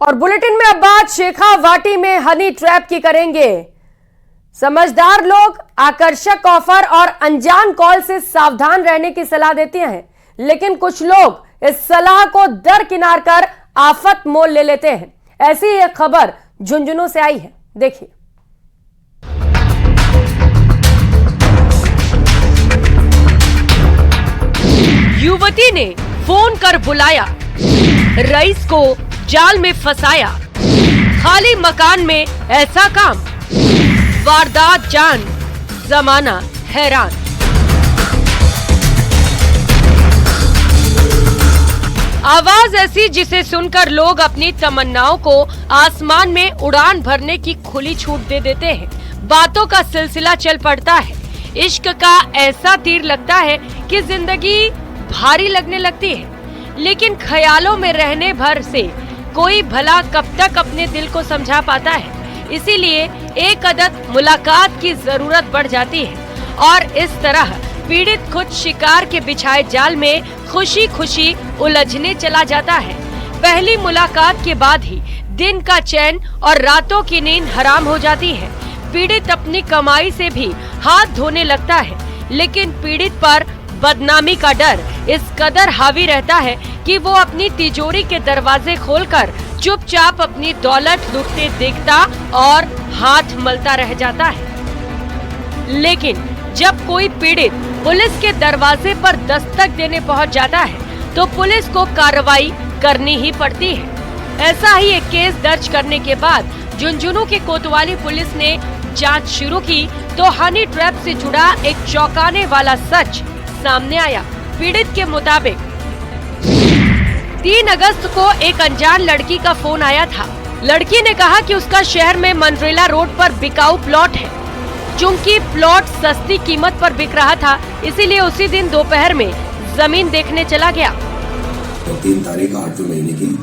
और बुलेटिन में अब बात शेखावाटी में हनी ट्रैप की करेंगे। समझदार लोग आकर्षक ऑफर और अनजान कॉल से सावधान रहने की सलाह देते हैं, लेकिन कुछ लोग इस सलाह को दरकिनार कर आफत मोल ले लेते हैं। ऐसी एक खबर झुंझुनू से आई है, देखिए। युवती ने फोन कर बुलाया, रईस को जाल में फंसाया, खाली मकान में ऐसा काम, वारदात जान, जमाना हैरान। आवाज ऐसी जिसे सुनकर लोग अपनी तमन्नाओं को आसमान में उड़ान भरने की खुली छूट दे देते हैं। बातों का सिलसिला चल पड़ता है, इश्क का ऐसा तीर लगता है कि जिंदगी भारी लगने लगती है। लेकिन ख्यालों में रहने भर से कोई भला कब तक अपने दिल को समझा पाता है। इसीलिए एक अदद मुलाकात की जरूरत बढ़ जाती है और इस तरह पीड़ित खुद शिकार के बिछाए जाल में खुशी खुशी उलझने चला जाता है। पहली मुलाकात के बाद ही दिन का चैन और रातों की नींद हराम हो जाती है। पीड़ित अपनी कमाई से भी हाथ धोने लगता है, लेकिन पीड़ित पर बदनामी का डर इस कदर हावी रहता है कि वो अपनी तिजोरी के दरवाजे खोलकर चुपचाप अपनी दौलत लूटते देखता और हाथ मलता रह जाता है। लेकिन जब कोई पीड़ित पुलिस के दरवाजे पर दस्तक देने पहुंच जाता है तो पुलिस को कार्रवाई करनी ही पड़ती है। ऐसा ही एक केस दर्ज करने के बाद झुंझुनू के कोतवाली पुलिस ने जांच शुरू की तो हनी ट्रैप से जुड़ा एक चौंकाने वाला सच सामने आया। पीड़ित के मुताबिक 3 अगस्त को एक अनजान लड़की का फोन आया था। लड़की ने कहा कि उसका शहर में मनरेला रोड पर बिकाऊ प्लॉट है। चूंकि प्लॉट सस्ती कीमत पर बिक रहा था, इसीलिए उसी दिन दोपहर में जमीन देखने चला गया। 3 तारीख 8वें महीने की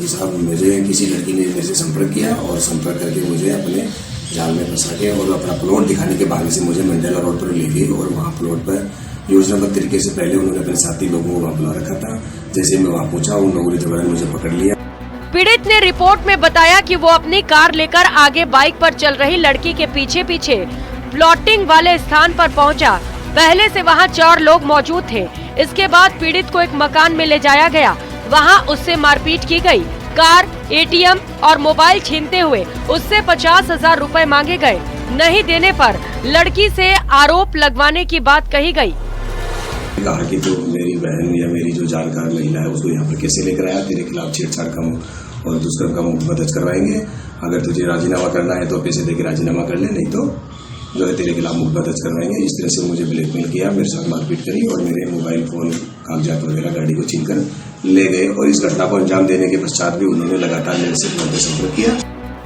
साहब मुझे किसी लड़की ने मेरे से संपर्क किया और संपर्क करके मुझे अपने जाल में फंसा के और अपना प्लॉट दिखाने के बहाने से मुझे मंडेला रोड पर ले गई और वहाँ प्लॉट पर योजनाबद्ध तरीके से पहले उन्होंने अपने साथी लोगों को वहाँ बुला रखा था। जैसे मैं वहाँ पहुंचा, उन लोगों ने दोबारा मुझे पकड़ लिया। पीड़ित ने रिपोर्ट में बताया कि वो अपनी कार लेकर आगे बाइक पर चल रही लड़की के पीछे पीछे प्लॉटिंग वाले स्थान पर पहुंचा। पहले से वहां 4 लोग मौजूद थे। इसके बाद पीड़ित को एक मकान में ले जाया गया, वहां उससे मारपीट की गई। कार, एटीएम और मोबाइल छीनते हुए उससे 50,000 रुपए मांगे गए। नहीं देने पर लड़की से आरोप लगवाने की बात कही गई। कहा कि तो मेरी बहन या मेरी जो जानकार महिला है उसको यहाँ पर कैसे लेकर आया, तेरे खिलाफ छेड़छाड़ का और दुष्कर्म का मुकदमा दर्ज करवाएंगे। अगर तुझे राजीनामा करना है तो पैसे देकर राजीनामा कर ले, नहीं तो जो है तेरे खिलाफ मुकदमा दर्ज करवाएंगे। इस तरह से मुझे ब्लैकमेल किया, मेरे साथ मारपीट करी और मेरे मोबाइल फोन, कागजात वगैरह गाड़ी को छीनकर ले गए। और इस घटना को अंजाम देने के पश्चात भी उन्होंने लगातार मेरे से संपर्क किया।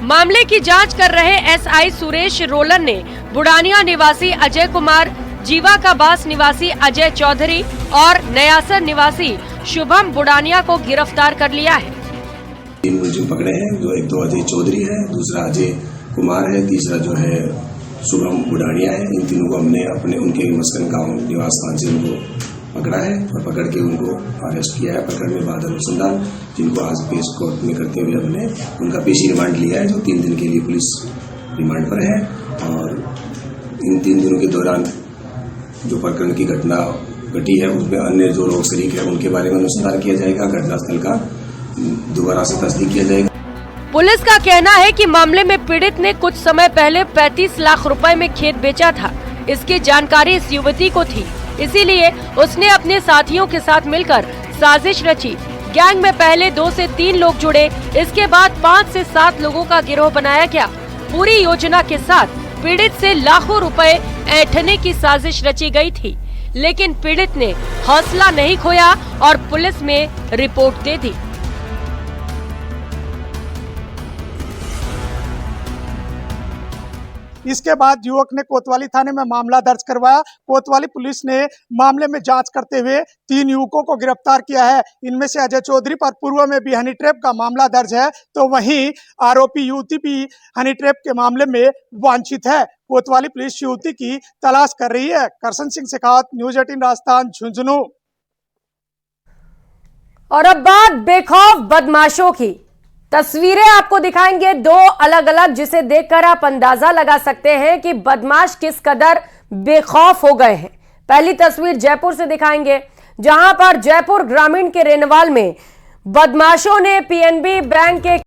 मामले की जांच कर रहे एसआई सुरेश रोलन ने बुढ़ानिया निवासी अजय कुमार, जीवा का बास निवासी अजय चौधरी और नयासर निवासी शुभम बुढ़ानिया को गिरफ्तार कर लिया है। 3 मुलजिम पकड़े हैं, जो एक तो अजय चौधरी है, दूसरा अजय कुमार है, तीसरा जो है शुभम बुढ़ानिया है। इन तीनों को हमने अपने उनके मस्कन गाँव निवास स्थान से उनको पकड़ा है और पकड़ के उनको अरेस्ट किया है। पकड़ में बाद अनुसंधान, जिनको आज पेश कोर्ट में करते हुए हमने उनका पेशी रिमांड लिया है, जो 3 दिन के लिए पुलिस रिमांड पर है। और इन 3 दिनों के दौरान जो प्रकरण की घटना घटी है उसमें अन्य जो लोग शरीक है उनके बारे में अनुसंधान किया जाएगा। घटनास्थल का दोबारा से तस्दीक किया जाएगा। पुलिस का कहना है कि मामले में पीड़ित ने कुछ समय पहले 35 लाख रुपए में खेत बेचा था। इसकी जानकारी इस युवती को थी, इसीलिए उसने अपने साथियों के साथ मिलकर साजिश रची। गैंग में पहले 2 से 3 लोग जुड़े, इसके बाद 5 से 7 लोगों का गिरोह बनाया गया। पूरी योजना के साथ पीड़ित से लाखों रुपए ऐंठने की साजिश रची गई थी, लेकिन पीड़ित ने हौसला नहीं खोया और पुलिस में रिपोर्ट दे दी। इसके बाद युवक ने कोतवाली थाने में मामला दर्ज करवाया। कोतवाली पुलिस ने मामले में जांच करते हुए 3 युवकों को गिरफ्तार किया है। इनमें से अजय चौधरी पर पूर्व में भी हनी ट्रैप का मामला दर्ज है, तो वहीं आरोपी युवती भी हनी ट्रैप के मामले में वांछित है। कोतवाली पुलिस युवती की तलाश कर रही है। करसन सिंह शेखावत, न्यूज़ 18 राजस्थान, झुंझुनू। और अब बात बेखौफ बदमाशों की। तस्वीरें आपको दिखाएंगे दो अलग अलग, जिसे देखकर आप अंदाजा लगा सकते हैं कि बदमाश किस कदर बेखौफ हो गए हैं। पहली तस्वीर जयपुर से दिखाएंगे, जहां पर जयपुर ग्रामीण के रेनवाल में बदमाशों ने पीएनबी बैंक के